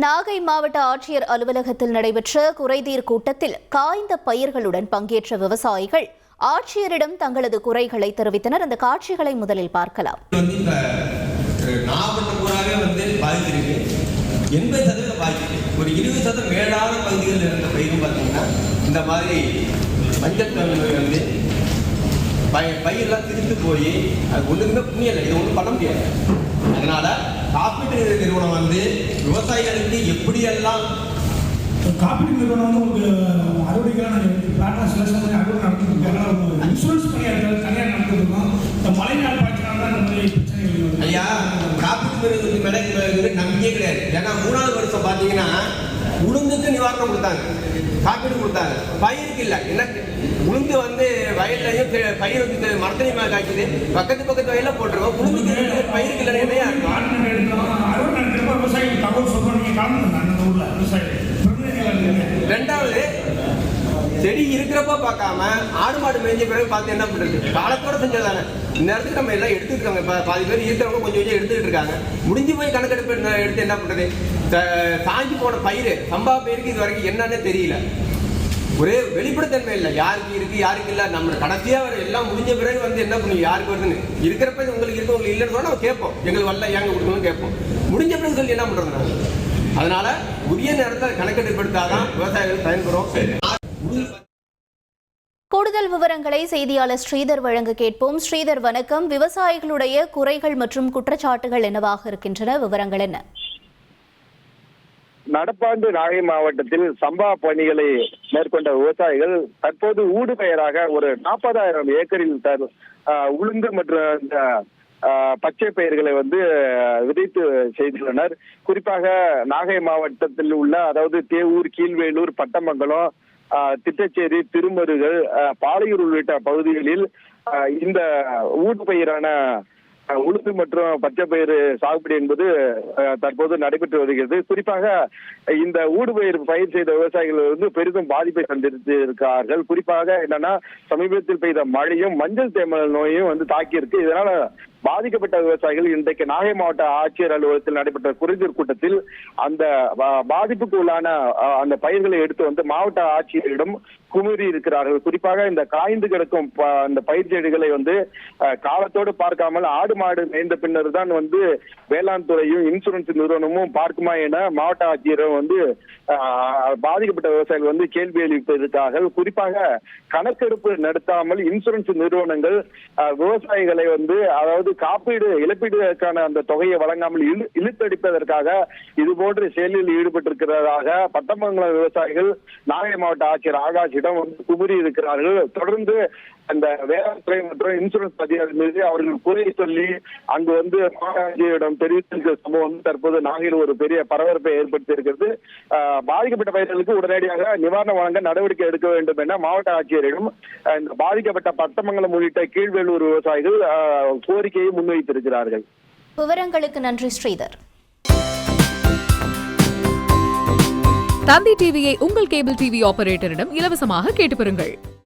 நாகை மாவட்ட ஆட்சியர் அலுவலகத்தில் நடைபெற்ற குறைதீர் கூட்டத்தில் காய்ந்த பயிர்களுடன் பங்கேற்ற விவசாயிகள் ஆட்சியரிடம் தங்களது குறைகளை தெரிவித்தனர். அந்த காட்சிகளை முதலில் பார்க்கலாம். 80% பாதிக்கு ஒரு 20% மேலான பகுதிகளில் இருந்த பயிரும் பார்த்தீங்கன்னா இந்த மாதிரி மஞ்சள் தன்மை வந்து பயிரெல்லாம் திருத்து போய் அது ஒன்றுமே புண்ணியலை, இது ஒன்றும் பண்ண முடியாது. அதனால காப்பீட்டு நிறுவனம் வந்து விவசாயிகளுக்கு எப்படியெல்லாம் காப்பீட்டு நிறுவனம் வந்து உங்களுக்கு அறுவடைக்கான அறுவடை நடத்திருக்காங்க, இன்சூரன்ஸ் பணியாளர்கள் தனியார் நடத்திருக்கோம். இந்த மழைநாள் பாய்ச்சினால தான் இந்த மாதிரி பிரச்சனைகள். ஐயா, காப்பீட்டு நிறுவனத்துக்கு மேலே நம்பிக்கையே கிடையாது. ஏன்னா 3வது வருஷம் பார்த்தீங்கன்னா உளுந்துக்கு நிவாரணம் கொடுத்தாங்க, காப்பீடு கொடுத்தாங்க, பயிருக்கு இல்லை. என்ன உளுந்து வந்து வயல்லையும் பயிர் வந்து மரத்தனையும் காய்க்குது, பக்கத்து வயலில் போட்டுருக்கோம். உளுந்துக்கு பயிருக்கு இல்லை என்னையா விவசாயிகள் தகவல் சொல்றோம். நீங்க கலந்துருங்க அந்த ஊர்ல விவசாயிகள். ரெண்டாவது, செடி இருக்கிறப்ப பார்க்காம ஆடு மாடு மேய்ஞ்ச பிறகு பார்த்து என்ன பண்றது? காலத்தோட செஞ்சதானே. இந்நேரத்துக்கு நம்ம எல்லாம் எடுத்துட்டு இருக்காங்க. பாதி பேர் இருக்கிறவங்க கொஞ்சம் எடுத்துக்கிட்டு இருக்காங்க. முடிஞ்சு போய் கணக்கெடுப்பு எடுத்து என்ன பண்றது? சாஞ்சி போன பயிர் சம்பா பயிருக்கு இது வரைக்கும் என்னன்னே தெரியல. ஒரே வெளிப்படைத்தன்மை இல்லை, யாருக்கு இருக்கு யாருக்கு இல்லை. நம்ம கடைசியா எல்லாம் முடிஞ்ச பிறகு வந்து என்ன பண்ணி யாருக்கு வருதுன்னு இருக்கிறப்ப உங்களுக்கு இருக்கு உங்களுக்கு இல்லைன்னு சொன்னா நம்ம கேட்போம், எங்களுக்கு வரல ஏங்க கொடுக்கணும்னு கேட்போம். முடிஞ்ச பிறகு சொல்லி என்ன பண்றது? அதனால உரிய நேரத்தை கணக்கெடுப்படுத்தாதான் விவசாயிகள் பயன்பெறும். கூடுதல் விவரங்களை செய்தியாளர் ஸ்ரீதர் வழங்க கேட்போம். ஸ்ரீதர், வணக்கம். விவசாயிகளுடைய குறைகள் மற்றும் குற்றச்சாட்டுகள் என்னவாக இருக்கின்றன? விவரங்கள் என்ன? நடப்பாண்டு நாகை மாவட்டத்தில் சம்பா பணிகளை மேற்கொண்ட விவசாயிகள் தற்போது ஊடுபெயராக ஒரு 40,000 ஏக்கரில் உளுந்து மற்றும் பச்சை பயிர்களை வந்து விதைத்து செய்துள்ளனர். குறிப்பாக நாகை மாவட்டத்தில் உள்ள அதாவது தேவூர், கீழ்வேலூர், பட்டமங்கலம், திட்டச்சேரி, திருமருகல், பாலையூர் உள்ளிட்ட பகுதிகளில் இந்த ஊடுபயிரான உளுந்து மற்றும் பச்சை பயிர் சாகுபடி என்பது தற்போது நடைபெற்று வருகிறது. குறிப்பாக இந்த ஊடுபயிர் பயிர் செய்த விவசாயிகள் வந்து பெரிதும் பாதிப்பை சந்தித்திருக்கிறார்கள். குறிப்பாக என்னன்னா, சமீபத்தில் பெய்த மழையும் மஞ்சள் தேமல் நோயும் வந்து தாக்கியிருக்கு. இதனால பாதிக்கப்பட்ட விவசாயிகள் இன்றைக்கு நாகை மாவட்ட ஆட்சியர் அலுவலகத்தில் நடைபெற்ற குறைதீர் கூட்டத்தில் அந்த பாதிப்புக்கு உள்ளான அந்த பயிர்களை எடுத்து வந்து மாவட்ட ஆட்சியரிடம் குமுறி இருக்கிறார்கள். குறிப்பாக இந்த காய்ந்து கிடக்கும் அந்த பயிர் செடிகளை வந்து காலத்தோடு பார்க்காமல் ஆடு மாடு மேய்ந்த பின்னர் தான் வந்து வேளாண் துறையும் இன்சூரன்ஸ் நிறுவனமும் பார்க்குமா என மாவட்ட ஆட்சியரும் வந்து பாதிக்கப்பட்ட விவசாயிகள் வந்து கேள்வி எழுப்பியிருக்கிறார்கள். குறிப்பாக கணக்கெடுப்பு நடத்தாமல் இன்சூரன்ஸ் நிறுவனங்கள் விவசாயிகளை வந்து அதாவது காப்பீடு இழப்பீடுக்கான அந்த தொகையை வழங்காமல் இழுத்தடிப்பதற்காக இது போன்ற செயலில் ஈடுபட்டிருக்கிறதாக பட்டமங்கலம் விவசாயிகள் நாகை மாவட்ட ஆட்சியர் ஆகாஷிடம் வந்து குமுறி இருக்கிறார்கள். தொடர்ந்து அந்த வேளாண் துறை மற்றும் இன்சூரன்ஸ் அதிகாரி மீது அவர்கள் குறை சொல்லி அங்கு வந்து மாவட்ட ஆட்சியரிடம் தெரிவித்திருக்கிற சம்பவம் தற்போது நாகையில் ஒரு பெரிய பரபரப்பை ஏற்படுத்தி இருக்கிறது. பாதிக்கப்பட்ட பயிர்களுக்கு உடனடியாக நிவாரணம் வழங்க நடவடிக்கை எடுக்க வேண்டும் என மாவட்ட ஆட்சியரிடம் இந்த பாதிக்கப்பட்ட பட்டமங்கலம் உள்ளிட்ட கீழ்வேலூர் விவசாயிகள் கோரிக்கையை முன்வைத்திருக்கிறார்கள். விவரங்களுக்கு நன்றி ஸ்ரீதர். தந்தி டிவியை உங்கள் கேபிள் டிவி ஆபரேட்டரிடம் இலவசமாக கேட்டு பெறுங்கள்.